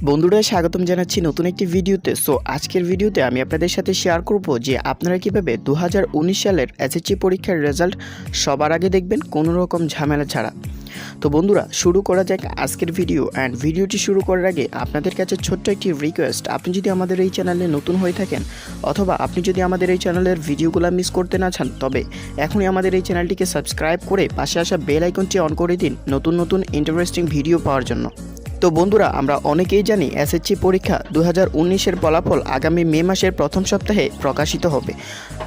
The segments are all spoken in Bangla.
বন্ধুরা স্বাগতম জানাচ্ছি নতুন একটি ভিডিওতে। সো আজকের ভিডিওতে আমি আপনাদের সাথে শেয়ার করব যে আপনারা কিভাবে 2019 সালের এসএসসি পরীক্ষার রেজাল্ট সবার আগে দেখবেন কোনো রকম ঝামেলা ছাড়া। তো বন্ধুরা শুরু করা যাক আজকের ভিডিও। অ্যান্ড ভিডিওটি শুরু করার আগে আপনাদের কাছে ছোট্ট একটি রিকোয়েস্ট, আপনি যদি আমাদের এই চ্যানেলে নতুন হয়ে থাকেন অথবা আপনি যদি আমাদের এই চ্যানেলের ভিডিওগুলো মিস করতে না চান, তবে এখনই আমাদের এই চ্যানেলটিকে সাবস্ক্রাইব করে পাশে আসা বেল আইকনটি অন করে দিন নতুন নতুন ইন্টারেস্টিং ভিডিও পাওয়ার জন্য। তো বন্ধুরা আমরা অনেকেই জানি এসএসসি পরীক্ষা 2019-এর ফলাফল আগামী মে মাসের প্রথম সপ্তাহে প্রকাশিত হবে।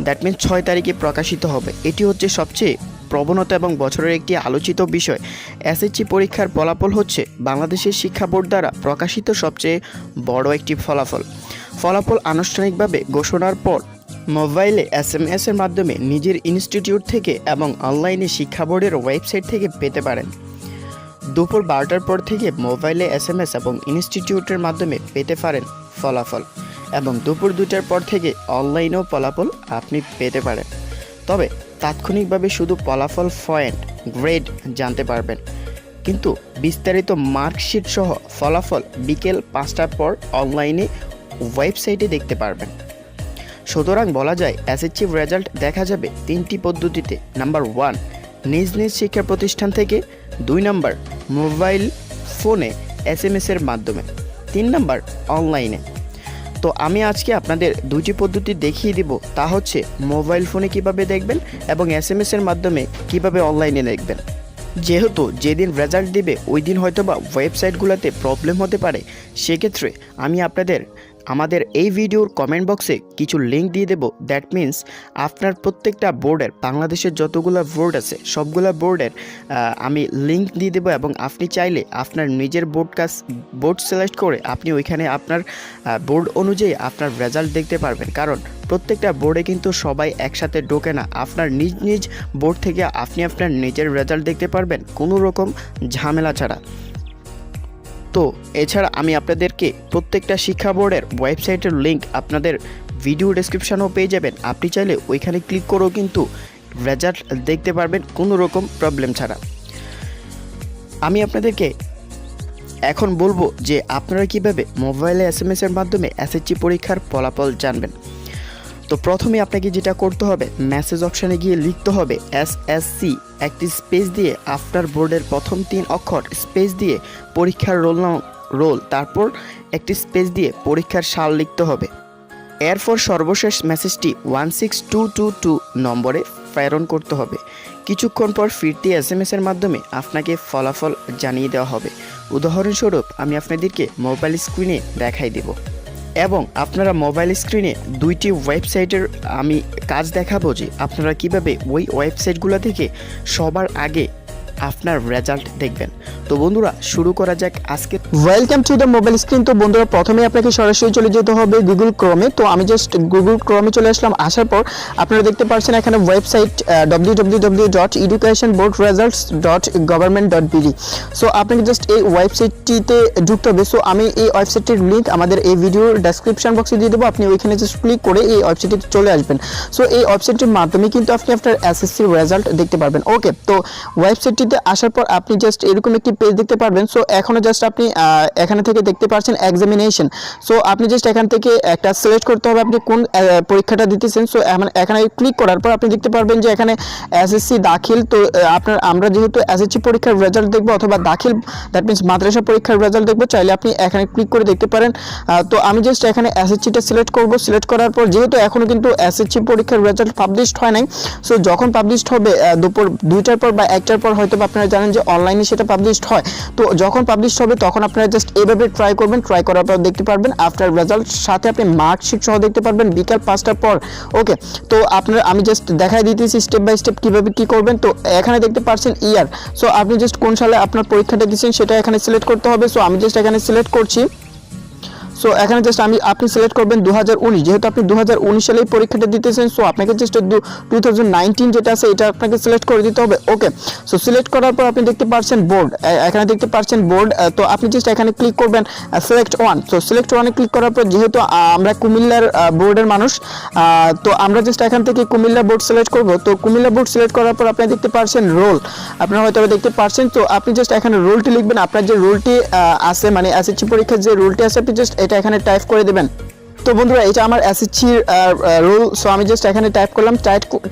দ্যাট মিনস 6 তারিখে প্রকাশিত হবে। এটি হচ্ছে সবচেয়ে প্রবণতা এবং বছরের একটি আলোচিত বিষয়। এসএসসি পরীক্ষার ফলাফল হচ্ছে বাংলাদেশের শিক্ষা বোর্ড দ্বারা প্রকাশিত সবচেয়ে বড় একটি ফলাফল আনুষ্ঠানিকভাবে ঘোষণার পর মোবাইলে SMS-এর মাধ্যমে নিজের ইনস্টিটিউট থেকে এবং অনলাইনে শিক্ষা বোর্ডের ওয়েবসাইট থেকে পেতে পারেন। দুপুর 12টার পর থেকে মোবাইলে SMS এবং ইনস্টিটিউটের মাধ্যমে পেতে পারেন ফলাফল, এবং দুপুর 2টার পর থেকে অনলাইনেও ফলাফল আপনি পেতে পারেন। তবে তাৎক্ষণিকভাবে শুধু ফলাফল পয়েন্ট গ্রেড জানতে পারবেন, কিন্তু বিস্তারিত মার্কশিট সহ ফলাফল বিকেল 5টার পর অনলাইনে ওয়েবসাইটে দেখতে পারবেন। সুতরাং বলা যায় এসএসসি রেজাল্ট দেখা যাবে 3টি পদ্ধতিতে। নাম্বার 1, নিজ নিজ শিক্ষা প্রতিষ্ঠান থেকে। 2 নাম্বার, মোবাইল ফোনে SMS-এর মাধ্যমে। 3 নাম্বার, অনলাইনে। তো আমি আজকে আপনাদের 2টি পদ্ধতি দেখিয়ে দিব, তা হচ্ছে মোবাইল ফোনে কিভাবে দেখবেন এবং SMS-এর মাধ্যমে কিভাবে অনলাইনে দেখবেন। যেহেতু যেদিন রেজাল্ট দিবে ওই দিন হয়তোবা ওয়েবসাইটগুলোতে প্রবলেম হতে পারে, সেক্ষেত্রে আমি আপনাদের আমাদের এই ভিডিওর কমেন্ট বক্সে কিছু লিঙ্ক দিয়ে দেবো। দ্যাট মিন্স আপনার প্রত্যেকটা বোর্ডের, বাংলাদেশের যতগুলো বোর্ড আছে সবগুলো বোর্ডের আমি লিঙ্ক দিয়ে দেবো, এবং আপনি চাইলে আপনার নিজের বোর্ড সিলেক্ট করে আপনি ওইখানে আপনার বোর্ড অনুযায়ী আপনার রেজাল্ট দেখতে পারবেন। কারণ প্রত্যেকটা বোর্ডে কিন্তু সবাই একসাথে ঢোকে না। আপনার নিজ নিজ বোর্ড থেকে আপনি আপনার নিজের রেজাল্ট দেখতে পারবেন কোনো রকম ঝামেলা ছাড়া। তো এছাড়া আমি আপনাদেরকে প্রত্যেকটা শিক্ষা বোর্ডের ওয়েবসাইটের লিঙ্ক আপনাদের ভিডিও ডেসক্রিপশানেও পেয়ে যাবেন। আপনি চাইলে ওইখানে ক্লিক করেও কিন্তু রেজাল্ট দেখতে পারবেন কোনো রকম প্রবলেম ছাড়া। আমি আপনাদেরকে এখন বলবো যে আপনারা কিভাবে মোবাইলে SMS-এর মাধ্যমে এসএসসি পরীক্ষার ফলাফল জানবেন। তো প্রথমে আপনাকে যেটা করতে হবে, মেসেজ অপশানে গিয়ে লিখতে হবে S.S.C, একটি স্পেস দিয়ে আপনার বোর্ডের প্রথম 3 অক্ষর স্পেস দিয়ে পরীক্ষার রোল, তারপর একটি স্পেস দিয়ে পরীক্ষার সাল লিখতে হবে। এরপর সর্বশেষ মেসেজটি 16222 নম্বরে প্রেরণ করতে হবে। কিছুক্ষণ পর ফিরতি SMS-এর মাধ্যমে আপনাকে ফলাফল জানিয়ে দেওয়া হবে। উদাহরণস্বরূপ আমি আপনাদেরকে মোবাইল স্ক্রিনে দেখাই দেব, এবং আপনারা মোবাইল স্ক্রিনে 2টি ওয়েবসাইটের আমি কাজ দেখাবো যে আপনারা কিভাবে ওই ওয়েবসাইটগুলো থেকে সবার আগে আপনার রেজাল্ট দেখবেন। তো বন্ধুরা শুরু করা যাক আজকে। Welcome to the mobile screen. তো বন্ধুরা প্রথমে আপনাকে সরাসরি চলে যেতে হবে গুগল ক্রোমে। তো আমি জাস্ট গুগল ক্রোমে চলে আসলাম। আসার পর আপনারা দেখতে পাচ্ছেন এখানে ওয়েবসাইট www.educationboardresults.government.bd। সো আপনাকে জাস্ট এই ওয়েবসাইটটিতে ঢুকতে হবে। সো আমি এই ওয়েবসাইটটির লিঙ্ক আমাদের এই ভিডিওর ডেসক্রিপশন বক্সে দিয়ে দেবো। আপনি ওইখানে জাস্ট ক্লিক করে এই ওয়েবসাইটে চলে আসবেন। সো এই ওয়েবসাইটের মাধ্যমে কিন্তু আপনি আপনার এসএসসি রেজাল্ট দেখতে পারবেন। ওকে, তো ওয়েবসাইটটিতে আসার পর আপনি জাস্ট এরকম একটি পেজ দেখতে পারবেন। সো এখনো জাস্ট আপনি এখানে থেকে দেখতে পাচ্ছেন এক্সামিনেশন। সো আপনি জাস্ট এখান থেকে একটা সিলেক্ট করতে হবে আপনি কোন পরীক্ষাটা দিতেছেন। সো এখানে ক্লিক করার পর আপনি দেখতে পারবেন যে এখানে এসএসসি দাখিল। তো আমরা যেহেতু এসএসসি পরীক্ষার রেজাল্ট দেখবো অথবা দাখিল, দ্যাট মিনস মাদ্রাসা পরীক্ষার রেজাল্ট দেখবো, চাইলে আপনি এখানে ক্লিক করে দেখতে পারেন। তো আমি জাস্ট এখানে এসএসসিটা সিলেক্ট করব। সিলেক্ট করার পর যেহেতু এখনো কিন্তু এসএসসি পরীক্ষার রেজাল্ট পাবলিশড হয় নাই, সো যখন পাবলিশড হবে দুপুর 2টার পর বা 1টার পর হয়তো আপনারা জানেন যে অনলাইনে সেটা পাবলিশড হয়। তো যখন পাবলিশড হবে তখন আপনারা জাস্ট এইভাবে ট্রাই করবেন। ট্রাই করার পর দেখতে পারবেন আফটার রেজাল্ট সাথে আপনি মার্কশিট সহ দেখতে পারবেন বিকাল 5টার পর। ওকে, তো আমি জাস্ট দেখাই দিতেছি স্টেপ বাই স্টেপ কীভাবে কী করবেন। তো এখানে দেখতে পাচ্ছেন ইয়ার। সো আপনি জাস্ট কোন সালে আপনার পরীক্ষাটা দিচ্ছেন সেটা এখানে সিলেক্ট করতে হবে। সো আমি জাস্ট এখানে সিলেক্ট করছি। সো এখানে জাস্ট আপনি সিলেক্ট করবেন 2019, যেহেতু আপনি 2019 সালে পরীক্ষাটা দিতেছেন, সো আপনাকে জাস্ট 2019 যেটা আছে এটা আপনাকে সিলেক্ট করে দিতে হবে। ওকে, সো সিলেক্ট করার পর আপনি দেখতে পাচ্ছেন বোর্ড, এখানে দেখতে পাচ্ছেন বোর্ড। তো আপনি জাস্ট এখানে ক্লিক করবেন সিলেক্ট ওয়ান। সো সিলেক্ট ওয়ানে ক্লিক করার পর যেহেতু আমরা কুমিল্লার বোর্ডের মানুষ, তো আমরা জাস্ট এখান থেকে কুমিল্লা বোর্ড সিলেক্ট করব। তো কুমিল্লা বোর্ড সিলেক্ট করার পর আপনি দেখতে পাচ্ছেন রোল, আপনারা হয়তো দেখতে পাচ্ছেন। তো আপনি জাস্ট এখানে রোলটি লিখবেন, আপনার যে রোলটি আছে মানে এসএসসি পরীক্ষার যে রোলটি আছে আপনি জাস্ট এটা এখানে টাইপ করে দেবেন। তো বন্ধুরা এটা আমার এসএসসির রোল। সো আমি জাস্ট এখানে টাইপ করলাম,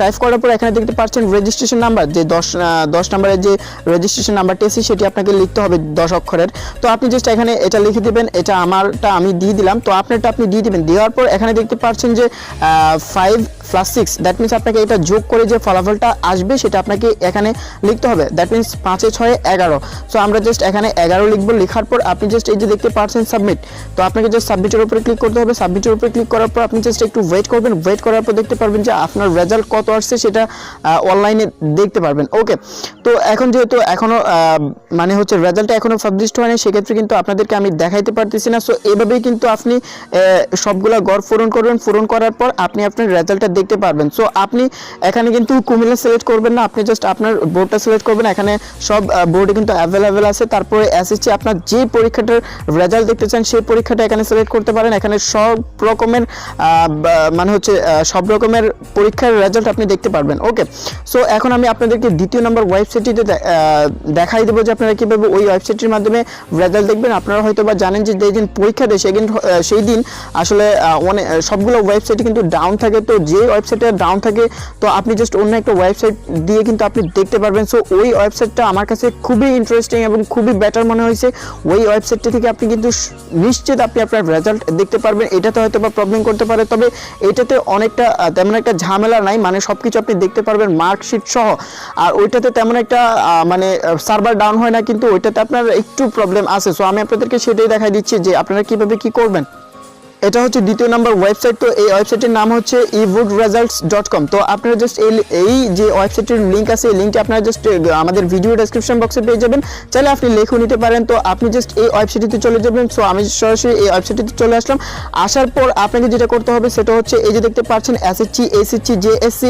টাইপ করার পর এখানে দেখতে পাচ্ছেন রেজিস্ট্রেশন নাম্বার, যে 10 নম্বরের যে রেজিস্ট্রেশন নাম্বারটি আছে সেটি আপনাকে লিখতে হবে 10 অক্ষরের। তো আপনি জাস্ট এখানে এটা লিখে দেবেন, এটা আমারটা আমি দিয়ে দিলাম। তো আপনারটা আপনি দিয়ে দিবেন। দেওয়ার পর এখানে দেখতে পাচ্ছেন যে 5 + 6, দ্যাট মিনস আপনাকে এটা যোগ করে যে ফলাফলটা আসবে সেটা আপনাকে এখানে লিখতে হবে। That means 5 × 6 = 11। সো আমরা জাস্ট এখানে 11 লিখবো। লেখার পর আপনি জাস্ট এই যে দেখতে পাচ্ছেন সাবমিট, তো আপনাকে জাস্ট সাবমিটের উপরে ক্লিক করতে হবে। সাবমিটের উপরে ক্লিক করার পর আপনি জাস্ট একটু ওয়েট করবেন। ওয়েট করার পর দেখতে পারবেন যে আপনার রেজাল্ট কত আসছে সেটা অনলাইনে দেখতে পারবেন। ওকে, তো এখন যেহেতু এখনো মানে হচ্ছে রেজাল্টটা এখনো পাবলিশড হয়নি, সেক্ষেত্রে কিন্তু আপনাদেরকে আমি দেখাইতে পারতেছি না। সো এভাবেই কিন্তু আপনি সবগুলা গড় পূরণ করবেন। পূরণ করার পর আপনি আপনার রেজাল্টটা দেখতে পারবেন। সো আপনি এখানে কিন্তু কুমিল্লা সিলেক্ট করবেন না, আপনি জাস্ট আপনার বোর্ডটা সিলেক্ট করবেন। এখানে সব বোর্ডে কিন্তু অ্যাভেলেবেল আছে। তারপরে এসএসসি আপনার যে পরীক্ষাটার রেজাল্ট দেখতে চান সেই পরীক্ষাটা এখানে সিলেক্ট করতে পারেন। এখানে সব রকমের মানে হচ্ছে সব রকমের পরীক্ষার রেজাল্ট আপনি দেখতে পারবেন। ওকে, সো এখন আমি আপনাদেরকে দ্বিতীয় নম্বর ওয়েবসাইটটিতে দেখাই দেবো যে আপনারা কীভাবে ওই ওয়েবসাইটের মাধ্যমে রেজাল্ট দেখবেন। আপনারা হয়তো বা জানেন যে যেদিন পরীক্ষা দেয় সেই দিন আসলে অনেক সবগুলো ওয়েবসাইটে কিন্তু ডাউন থাকে। তো যে ওয়েবসাইটে ডাউন থাকে তো আপনি জাস্ট অন্য একটা ওয়েবসাইট দিয়ে কিন্তু আপনি দেখতে পারবেন। সো ওই ওয়েবসাইটটা আমার কাছে খুবই ইন্টারেস্টিং এবং খুবই বেটার মনে হয়েছে। ওই ওয়েবসাইটটি থেকে আপনি কিন্তু নিশ্চিত আপনি আপনার রেজাল্ট দেখতে পারবেন। এটাতে হয়তো বা প্রবলেম করতে পারে, তবে এটাতে অনেকটা তেমন একটা ঝামেলা নাই, মানে সবকিছু আপনি দেখতে পারবেন মার্কশিট সহ। আর ওইটাতে তেমন একটা মানে সার্ভার ডাউন হয় না, কিন্তু ওইটাতে আপনার একটু প্রবলেম আছে। সো আমি আপনাদেরকে সেটাই দেখাই দিচ্ছি যে আপনারা কিভাবে কি করবেন। এটা হচ্ছে দ্বিতীয় নম্বর ওয়েবসাইট। তো এই ওয়েবসাইটের নাম হচ্ছে evootresults.com। তো আপনারা জাস্ট এই যে ওয়েবসাইটের লিঙ্ক আছে এই লিঙ্কটি আপনারা জাস্ট আমাদের ভিডিও ডেসক্রিপশন বক্সে পেয়ে যাবেন, চাইলে আপনি লিখে নিতে পারেন। তো আপনি জাস্ট এই ওয়েবসাইটে চলে যাবেন। সো আমি সরাসরি এই ওয়েবসাইটে চলে আসলাম। আসার পর আপনাকে যেটা করতে হবে সেটা হচ্ছে এই যে দেখতে পাচ্ছেন এসএসসি, এসএসসি, জেএসসি,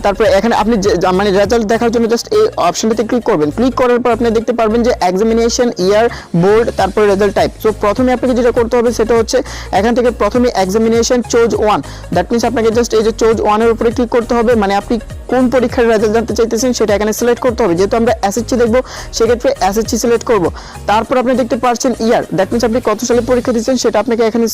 তারপরে এখানে আপনি মানে রেজাল্ট দেখার জন্য জাস্ট এই অপশনটাতে ক্লিক করবেন। ক্লিক করার পর আপনি দেখতে পারবেন যে এক্সামিনেশন ইয়ার, বোর্ড, তারপরে রেজাল্ট টাইপ। সো প্রথমে আপনাকে যেটা করতে হবে সেটা হচ্ছে এখান থেকে প্রথমে এক্সামিনেশন চুজ 1, দ্যাট মিনস আপনাকে জাস্ট এই যে চুজ 1 এর উপরে ক্লিক করতে হবে। মানে আপনি কোন পরীক্ষার রেজাল্ট জানতে চাইতেছেন সেটা এখানে সিলেক্ট করতে হবে। যেহেতু আমরা এসএসসি দেখব সেক্ষেত্রে এসএসসি সিলেক্ট করব। তারপর আপনি দেখতে পাচ্ছেন ইয়ার, দ্যাট মিনস আপনি কত সালে পরীক্ষা দিচ্ছেন সেটা আপনাকে এখানে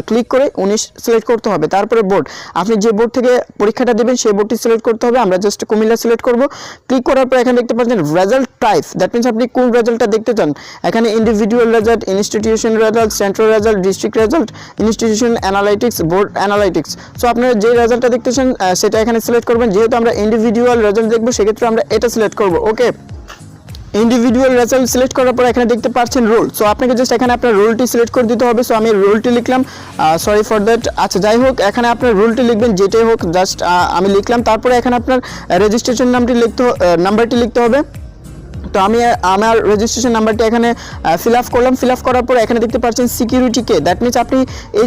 ক্লিক করে 19 সিলেক্ট করতে হবে। তারপরে বোর্ড, আপনি যে বোর্ড থেকে পরীক্ষাটা দেবেন সেই বোর্ডটি সিলেক্ট করতে হবে। আমরা জাস্ট কুমিল্লা সিলেক্ট করব। ক্লিক করার পর এখানে দেখতে পাচ্ছেন রেজাল্ট টাইপ, দ্যাট মিনস আপনি কোন রেজাল্টটা দেখতে চান। এখানে individual result, institution result, central result, district result, institution analytics, board analytics. So আপনারা যে রেজাল্টটা দেখতে চান সেটা এখানে সিলেক্ট করবেন। যেহেতু আমরা ইন্ডিভিজুয়াল রেজাল্ট দেখবো সেক্ষেত্রে আমরা এটা সিলেক্ট করব। ওকে, ইন্ডিভিজুয়াল রেজাল্ট সিলেক্ট করার পর এখানে দেখতে পাচ্ছেন রোল। সো আপনাকে জাস্ট এখানে আপনার রোলটি সিলেক্ট করে দিতে হবে। সো আমি রোলটি লিখলাম, সরি ফর দ্যাট। আচ্ছা যাই হোক, এখানে আপনার রোলটি লিখবেন যেটাই হোক, জাস্ট আমি লিখলাম। তারপরে এখানে আপনার রেজিস্ট্রেশন নাম্বারটি লিখতে হবে। তো আমি আমার রেজিস্ট্রেশন নাম্বারটি এখানে ফিল আপ করলাম। ফিল আপ করার পর এখানে দেখতে পাচ্ছেন সিকিউরিটি কে, দ্যাট মিনস আপনি এই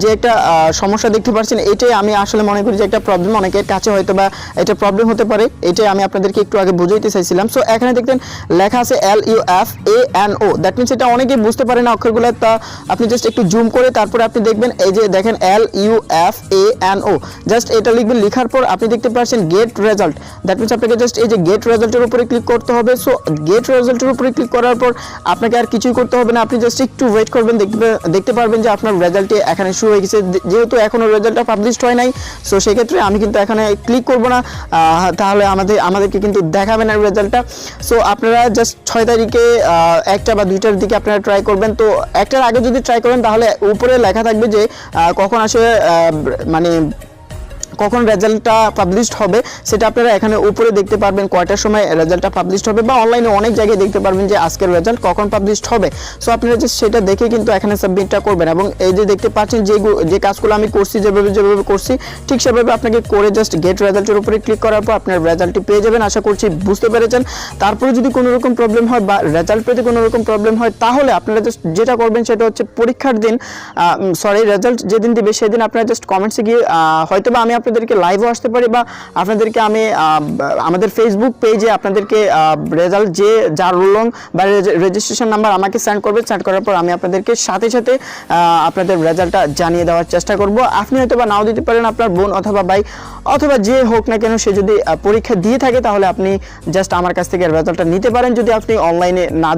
যে একটা সমস্যা দেখতে পাচ্ছেন এটাই আমি আসলে মনে করি যে একটা প্রবলেম, অনেকের কাছে হয়তো বা এটা প্রবলেম হতে পারে, এটাই আমি আপনাদেরকে একটু আগে বুঝাইতে চাইছিলাম। সো এখানে দেখতেন লেখা আছে LUFANO, দ্যাট মিনস এটা অনেকেই বুঝতে পারে না অক্ষরগুলো, তা আপনি জাস্ট একটু জুম করে তারপরে আপনি দেখবেন এই যে দেখেন LUFANO, জাস্ট এটা লিখবেন। লেখার পর আপনি দেখতে পাচ্ছেন গেট রেজাল্ট, দ্যাট মিনস আপনাকে জাস্ট এই যে গেট রেজাল্টের উপরে ক্লিক করতে হবে। সো গেট রেজাল্টের উপরে ক্লিক করার পর আপনাকে আর কিছুই করতে হবে না, আপনি জাস্ট একটু ওয়েট করবেন। দেখতে পারবেন যে আপনার রেজাল্টে এখানে শুরু হয়ে গেছে। যেহেতু এখনও রেজাল্টটা পাবলিশড হয় নাই, সো সেক্ষেত্রে আমি কিন্তু এখানে ক্লিক করব না, তাহলে আমাদেরকে কিন্তু দেখাবে না রেজাল্টটা। সো আপনারা জাস্ট 6 তারিখে 1টা বা 2টার দিকে আপনারা ট্রাই করবেন। তো 1টার আগে যদি ট্রাই করেন তাহলে উপরে লেখা থাকবে যে কখন আসলে মানে কখন রেজাল্টটা পাবলিশড হবে সেটা আপনারা এখানে উপরে দেখতে পারবেন, কয়টার সময় রেজাল্টটা পাবলিশড হবে, বা অনলাইনে অনেক জায়গায় দেখতে পারবেন যে আজকের রেজাল্ট কখন পাবলিশড হবে। সো আপনারা জাস্ট সেটা দেখে কিন্তু এখানে সাবমিটটা করবেন। এবং এই যে দেখতে পাচ্ছেন যে কাজগুলো আমি করছি, যেভাবে করছি ঠিক সেভাবে আপনাকে করে জাস্ট গেট রেজাল্টের উপরে ক্লিক করার পর আপনার রেজাল্টটি পেয়ে যাবেন। আশা করছি বুঝতে পেরেছেন। তারপরে যদি কোনো রকম প্রবলেম হয় বা রেজাল্ট পেতে কোনো রকম প্রবলেম হয়, তাহলে আপনারা জাস্ট যেটা করবেন সেটা হচ্ছে পরীক্ষার দিন, রেজাল্ট যেদিন দিবে সেদিন আপনারা জাস্ট কমেন্টসে গিয়ে হয়তো বা আমি আপনাদেরকে লাইভও আসতে পারি, বা আপনাদেরকে আমি আমাদের ফেসবুক পেজে আপনাদেরকে রেজাল্ট যার রোল নং বা রেজিস্ট্রেশন নাম্বার আমাকে সেন্ড করবে, সেন্ড করার পর আমি আপনাদেরকে সাথে সাথে আপনাদের রেজাল্টটা জানিয়ে দেওয়ার চেষ্টা করব। আপনি হয়তো বা নাও দিতে পারেন, আপনার বোন অথবা ভাই অথবা যে হোক না কেন সে যদি পরীক্ষা দিয়ে থাকে, তাহলে আপনি জাস্ট আমার কাছ থেকে রেজাল্টটা নিতে পারেন, যদি আপনি অনলাইনে না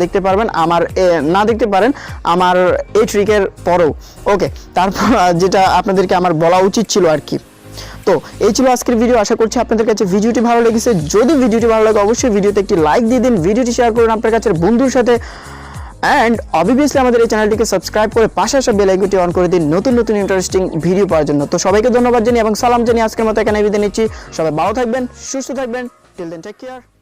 দেখতে পারেন আমার এই ট্রিকের পরেও। ওকে, তারপর যেটা আপনাদেরকে আমার বলা উচিত ছিল আর কি। তো এই ছিল আজকের ভিডিও। আশা করছি আপনাদের কাছে ভিডিওটি ভালো লেগেছে। যদি ভিডিওটি ভালো লাগে অবশ্যই ভিডিওতে একটি লাইক দিয়ে দিন, ভিডিওটি শেয়ার করুন আপনার কাছের বন্ধুর সাথে, অ্যান্ড অবভিয়াসলি আমাদের এই চ্যানেলটিকে সাবস্ক্রাইব করে পাশে আসা বেল আইকনটি অন করে দিন নতুন নতুন ইন্টারেস্টিং ভিডিও পাওয়ার জন্য। তো সবাইকে ধন্যবাদ জানিয়ে এবং সালাম জানিয়ে আজকের মতো এখানে বিদায় নিচ্ছি। সবাই ভালো থাকবেন, সুস্থ থাকবেন। Till then take care.